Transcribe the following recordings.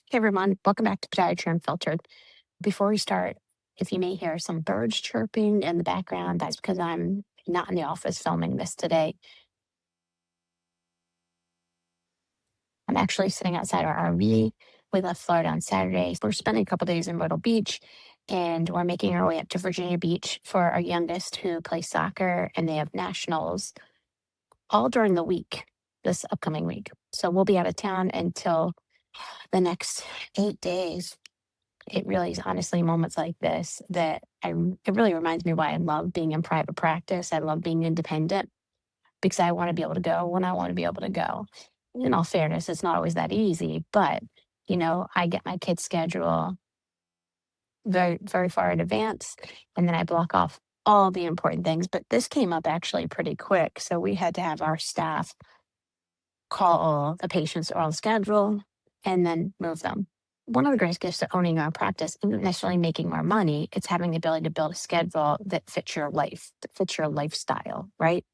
Hey everyone, welcome back to Podiatry Unfiltered. Before we start, if you may hear some birds chirping in the background, that's because I'm not in the office filming this today. I'm actually sitting outside our RV. We left Florida on Saturday. We're spending a couple days in Myrtle Beach, and we're making our way up to Virginia Beach for our youngest who plays soccer, and they have nationals all during the week, this upcoming week. So we'll be out of town until the next 8 days. It really is honestly moments like this that it really reminds me why I love being in private practice. I love being independent because I want to be able to go when I want to be able to go. In all fairness, it's not always that easy, but I get my kid's schedule very, very far in advance, and then I block off all the important things. But this came up actually pretty quick. So we had to have our staff call the patients on schedule and then move them. One of the greatest gifts to owning our practice isn't necessarily making more money. It's having the ability to build a schedule that fits your life, that fits your lifestyle, right?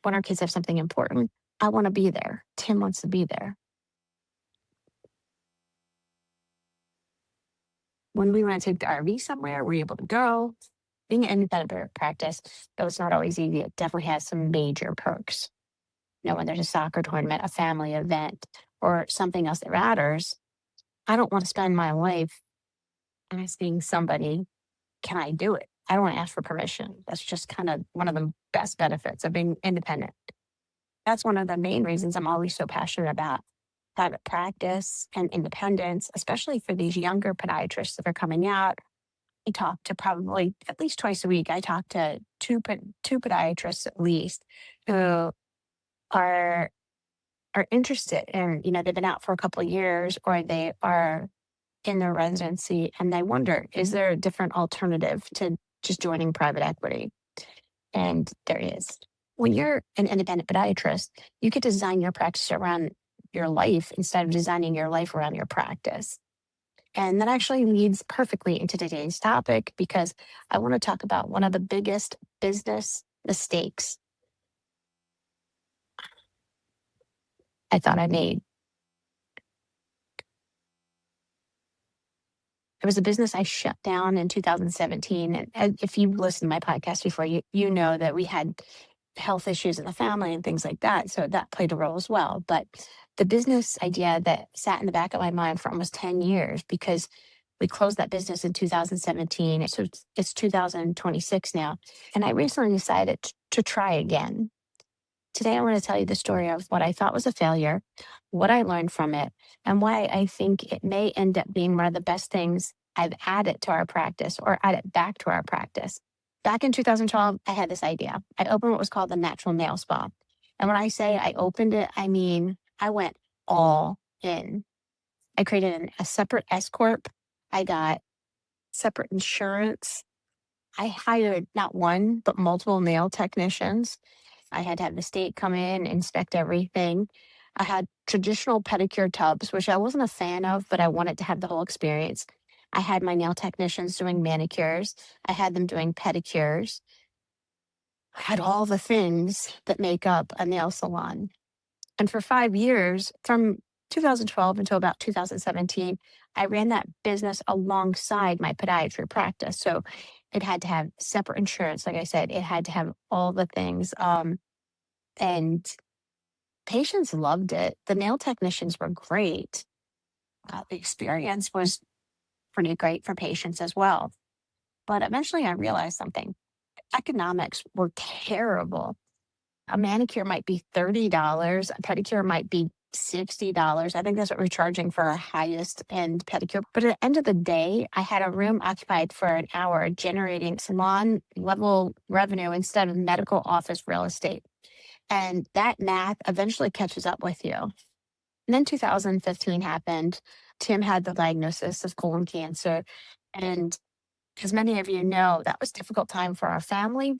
When our kids have something important, I want to be there. Tim wants to be there. When we want to take the RV somewhere, we're able to go. Being an independent practice, though it's not always easy, it definitely has some major perks. When there's a soccer tournament, a family event, or something else that matters, I don't want to spend my life asking somebody, can I do it? I don't want to ask for permission. That's just kind of one of the best benefits of being independent. That's one of the main reasons I'm always so passionate about private practice and independence, especially for these younger podiatrists that are coming out. I talk to probably at least twice a week. I talk to two podiatrists at least who are interested, and they've been out for a couple of years, or they are in their residency, and they wonder, is there a different alternative to just joining private equity? And there is. When you're an independent podiatrist, you get to design your practice around your life instead of designing your life around your practice. And that actually leads perfectly into today's topic, because I want to talk about one of the biggest business mistakes I thought I made. It was a business I shut down in 2017. And if you've listened to my podcast before, you know that we had health issues in the family and things like that. So that played a role as well. But the business idea that sat in the back of my mind for almost 10 years, because we closed that business in 2017. So it's 2026 now. And I recently decided to try again. Today, I want to tell you the story of what I thought was a failure, what I learned from it, and why I think it may end up being one of the best things I've added to our practice, or added back to our practice. Back in 2012, I had this idea. I opened what was called the Natural Nail Spa. And when I say I opened it, I mean I went all in. I created a separate S Corp. I got separate insurance. I hired not one, but multiple nail technicians. I had to have the state come in, inspect everything. I had traditional pedicure tubs, which I wasn't a fan of, but I wanted to have the whole experience. I had my nail technicians doing manicures. I had them doing pedicures. I had all the things that make up a nail salon. And for 5 years, from 2012 until about 2017, I ran that business alongside my podiatry practice. So it had to have separate insurance. Like I said, it had to have all the things. And patients loved it. The nail technicians were great. The experience was pretty great for patients as well. But eventually I realized something. Economics were terrible. A manicure might be $30, a pedicure might be $60. I think that's what we're charging for our highest end pedicure. But at the end of the day, I had a room occupied for an hour generating salon level revenue instead of medical office real estate. And that math eventually catches up with you. And then 2015 happened. Tim had the diagnosis of colon cancer. And as many of you know, that was a difficult time for our family.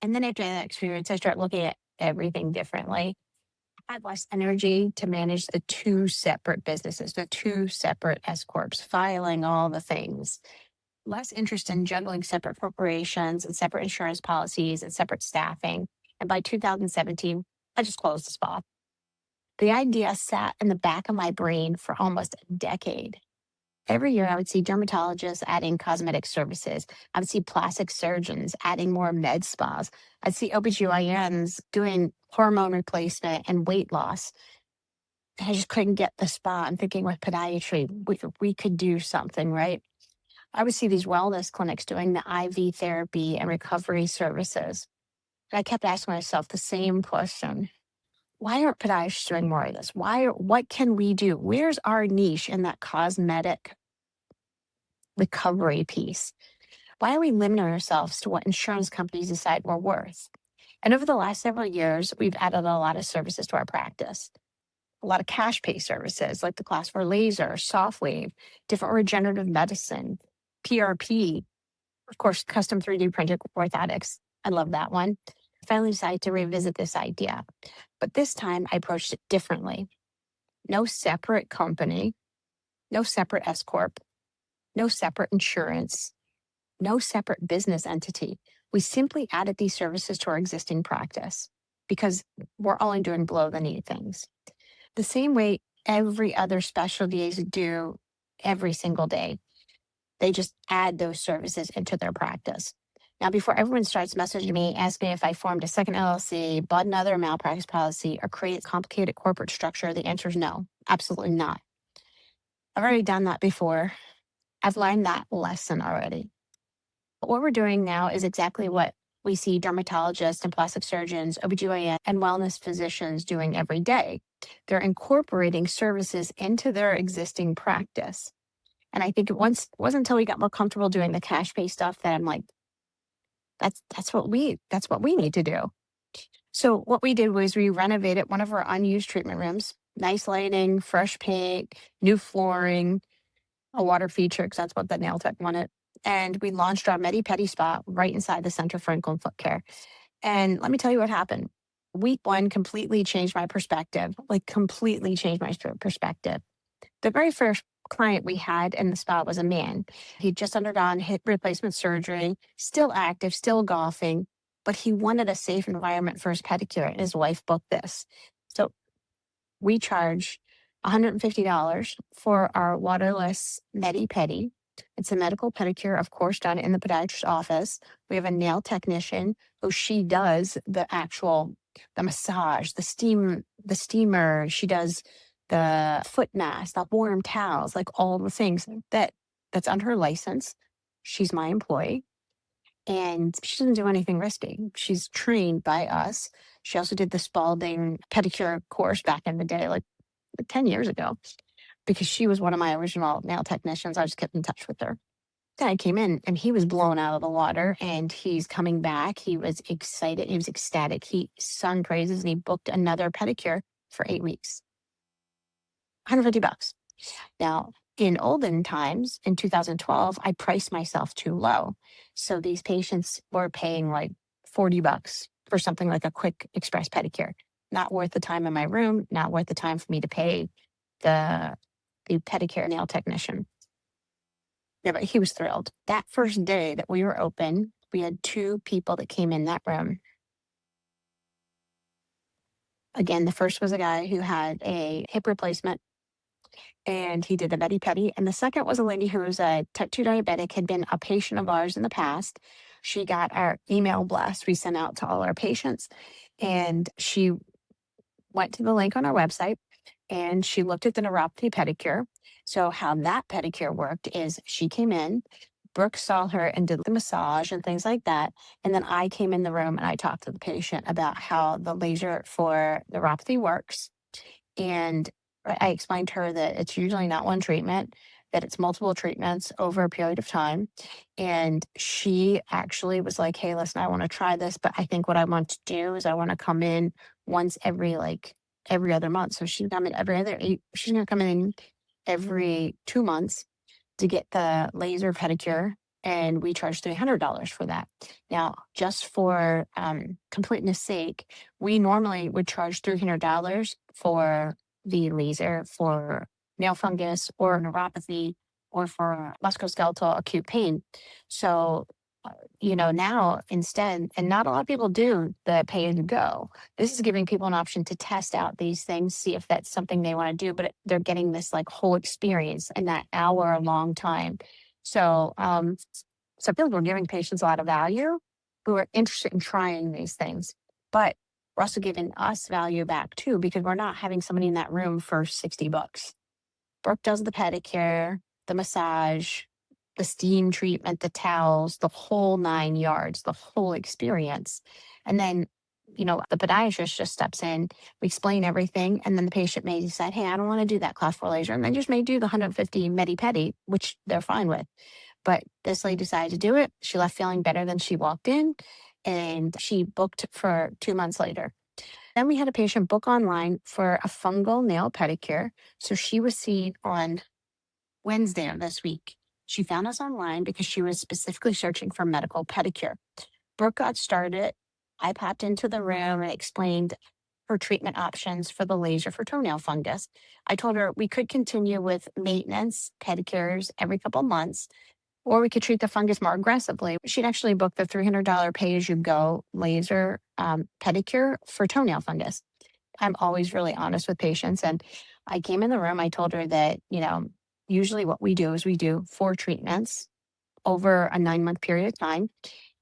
And then after that experience, I started looking at everything differently. I had less energy to manage the two separate businesses, the two separate S Corps, filing all the things. Less interest in juggling separate corporations and separate insurance policies and separate staffing. And by 2017, I just closed the spa. The idea sat in the back of my brain for almost a decade. Every year, I would see dermatologists adding cosmetic services. I would see plastic surgeons adding more med spas. I'd see OBGYNs doing hormone replacement and weight loss. And I just couldn't get the spot. I'm thinking with podiatry, we could do something, right? I would see these wellness clinics doing the IV therapy and recovery services. And I kept asking myself the same question. Why aren't podiatrists doing more of this? What can we do? Where's our niche in that cosmetic recovery piece? Why are we limiting ourselves to what insurance companies decide we're worth? And over the last several years, we've added a lot of services to our practice. A lot of cash pay services like the class 4 laser, soft wave, different regenerative medicine, PRP, of course, custom 3D printed orthotics. I love that one. I finally decided to revisit this idea, but this time I approached it differently. No separate company, no separate S Corp, no separate insurance, no separate business entity. We simply added these services to our existing practice because we're only doing below the knee things. The same way every other specialties do every single day. They just add those services into their practice. Now, before everyone starts messaging me, asking me if I formed a second LLC, bought another malpractice policy, or created a complicated corporate structure, the answer is no, absolutely not. I've already done that before. I've learned that lesson already. But what we're doing now is exactly what we see dermatologists and plastic surgeons, OBGYN, and wellness physicians doing every day. They're incorporating services into their existing practice. And I think it wasn't until we got more comfortable doing the cash pay stuff that I'm like, that's what we need to do. So what we did was we renovated one of our unused treatment rooms, nice lighting, fresh paint, new flooring, a water feature because that's what the nail tech wanted. And we launched our Medi-Pedi spot right inside the Center for Ankle and Foot Care. And let me tell you what happened. Week one completely changed my perspective, like completely changed my perspective. The very first client we had in the spa was a man. He'd just undergone hip replacement surgery, still active, still golfing, but he wanted a safe environment for his pedicure, and his wife booked this. So we charge $150 for our waterless Medi-Pedi. It's a medical pedicure, of course, done in the podiatrist's office. We have a nail technician who she does the massage, the steamer. She does the foot mask, the warm towels, like all the things that's under her license. She's my employee. And she doesn't do anything risky. She's trained by us. She also did the Spalding pedicure course back in the day, like 10 years ago, because she was one of my original nail technicians. I just kept in touch with her. Guy came in and he was blown out of the water and he's coming back. He was excited. He was ecstatic. He sung praises and he booked another pedicure for 8 weeks. $150. Now, in olden times, in 2012, I priced myself too low. So these patients were paying like $40 for something like a quick express pedicure. Not worth the time in my room, not worth the time for me to pay the pedicure nail technician. Yeah, but he was thrilled. That first day that we were open, we had 2 people that came in that room. Again, the first was a guy who had a hip replacement and he did the Medi-Pedi. And the second was a lady who was a type 2 diabetic, had been a patient of ours in the past. She got our email blast we sent out to all our patients. And she went to the link on our website and she looked at the neuropathy pedicure. So how that pedicure worked is she came in, Brooke saw her and did the massage and things like that. And then I came in the room and I talked to the patient about how the laser for neuropathy works. And I explained to her that it's usually not one treatment, that it's multiple treatments over a period of time. And she actually was like, hey, listen, I want to try this, but I think what I want to do is I want to come in once every other month. So she's coming she's gonna come in every 2 months to get the laser pedicure. And we charge $300 for that. Now, just for completeness sake, we normally would charge $300 for the laser for nail fungus or neuropathy or for musculoskeletal acute pain. So now instead, and not a lot of people do the pay as you go. This is giving people an option to test out these things, see if that's something they want to do, but they're getting this like whole experience in that hour long time. So, so I feel like we're giving patients a lot of value who are interested in trying these things, but we're also giving us value back too, because we're not having somebody in that room for $60. Brooke does the pedicure, the massage, the steam treatment, the towels, the whole 9 yards, the whole experience. And then, the podiatrist just steps in, we explain everything, and then the patient may decide, hey, I don't want to do that class 4 laser. And they just may do the 150 Medi-Pedi, which they're fine with. But this lady decided to do it. She left feeling better than she walked in, and she booked for 2 months later. Then we had a patient book online for a fungal nail pedicure. So she was seen on Wednesday of this week. She found us online because she was specifically searching for medical pedicure. Brooke got started. I popped into the room and explained her treatment options for the laser for toenail fungus. I told her we could continue with maintenance pedicures every couple months, or we could treat the fungus more aggressively. She'd actually booked the $300 pay as you go laser pedicure for toenail fungus. I'm always really honest with patients. And I came in the room, I told her that, usually what we do is we do 4 treatments over a 9-month period of time.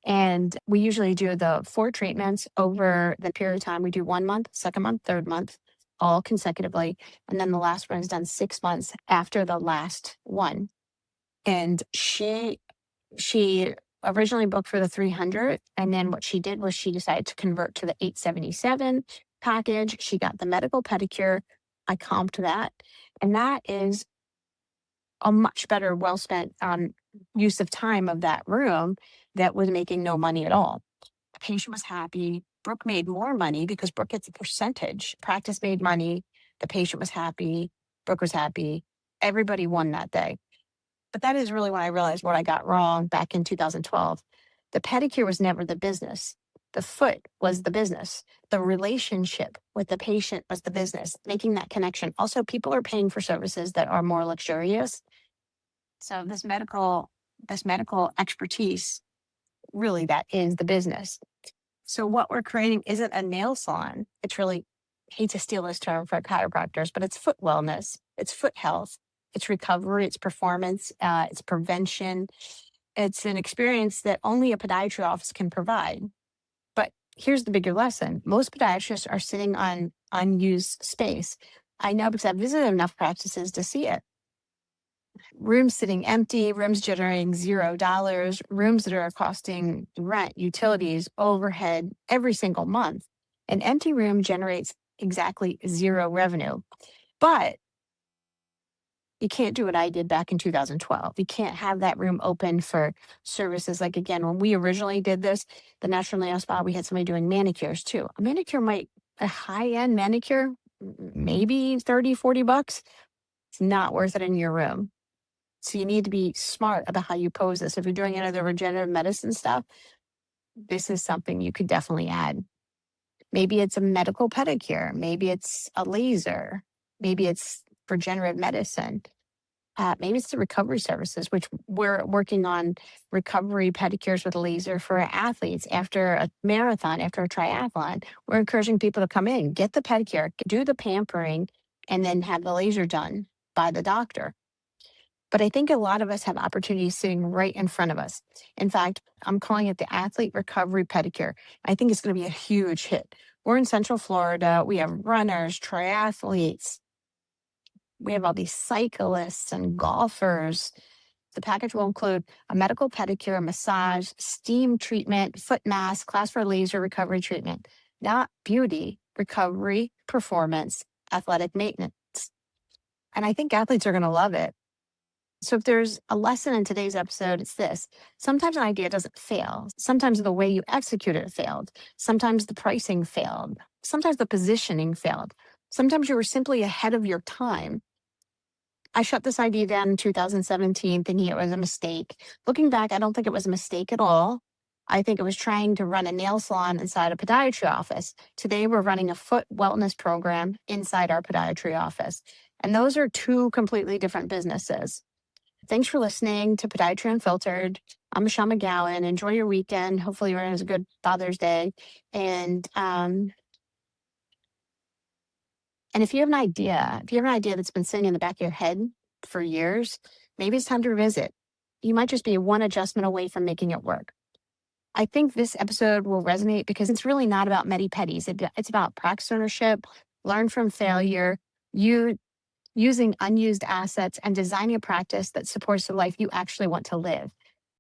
And we usually do the 4 treatments over the period of time. We do 1 month, second month, third month, all consecutively. And then the last one is done 6 months after the last one. And she originally booked for the 300. And then what she did was she decided to convert to the 877 package. She got the medical pedicure. I comped that. And that is a much better, well spent use of time of that room that was making no money at all. The patient was happy. Brooke made more money because Brooke gets a percentage. Practice made money. The patient was happy. Brooke was happy. Everybody won that day. But that is really when I realized what I got wrong back in 2012. The pedicure was never the business. The foot was the business. The relationship with the patient was the business, making that connection. Also, people are paying for services that are more luxurious. So this medical expertise, really that is the business. So what we're creating isn't a nail salon. It's really, hate to steal this term for chiropractors, but it's foot wellness, it's foot health, it's recovery, it's performance, it's prevention. It's an experience that only a podiatry office can provide. But here's the bigger lesson. Most podiatrists are sitting on unused space. I know because I've visited enough practices to see it. Rooms sitting empty, rooms generating $0, rooms that are costing rent, utilities, overhead every single month. An empty room generates exactly 0 revenue. But you can't do what I did back in 2012. You can't have that room open for services. Like, again, when we originally did this, the Natural Nail Spa, we had somebody doing manicures too. A high-end manicure, maybe 30, $40. It's not worth it in your room. So you need to be smart about how you pose this. If you're doing any of the regenerative medicine stuff, this is something you could definitely add. Maybe it's a medical pedicure. Maybe it's a laser. Maybe it's regenerative medicine. Maybe it's the recovery services, which we're working on recovery pedicures with a laser for athletes after a marathon, after a triathlon. We're encouraging people to come in, get the pedicure, do the pampering, and then have the laser done by the doctor. But I think a lot of us have opportunities sitting right in front of us. In fact, I'm calling it the athlete recovery pedicure. I think it's going to be a huge hit. We're in Central Florida. We have runners, triathletes. We have all these cyclists and golfers. The package will include a medical pedicure, a massage, steam treatment, foot mask, class 4 laser recovery treatment. Not beauty, recovery, performance, athletic maintenance. And I think athletes are going to love it. So if there's a lesson in today's episode, it's this. Sometimes an idea doesn't fail. Sometimes the way you execute it failed. Sometimes the pricing failed. Sometimes the positioning failed. Sometimes you were simply ahead of your time. I shut this idea down in 2017 thinking it was a mistake. Looking back, I don't think it was a mistake at all. I think it was trying to run a nail salon inside a podiatry office. Today, we're running a foot wellness program inside our podiatry office. And those are 2 completely different businesses. Thanks for listening to Podiatry Unfiltered. I'm Michele McGowan. Enjoy your weekend. Hopefully everyone has a good Father's Day. And if you have an idea, that's been sitting in the back of your head for years, maybe it's time to revisit. You might just be one adjustment away from making it work. I think this episode will resonate because it's really not about medi-pedis. It's about practice ownership, learn from failure, you using unused assets and designing a practice that supports the life you actually want to live.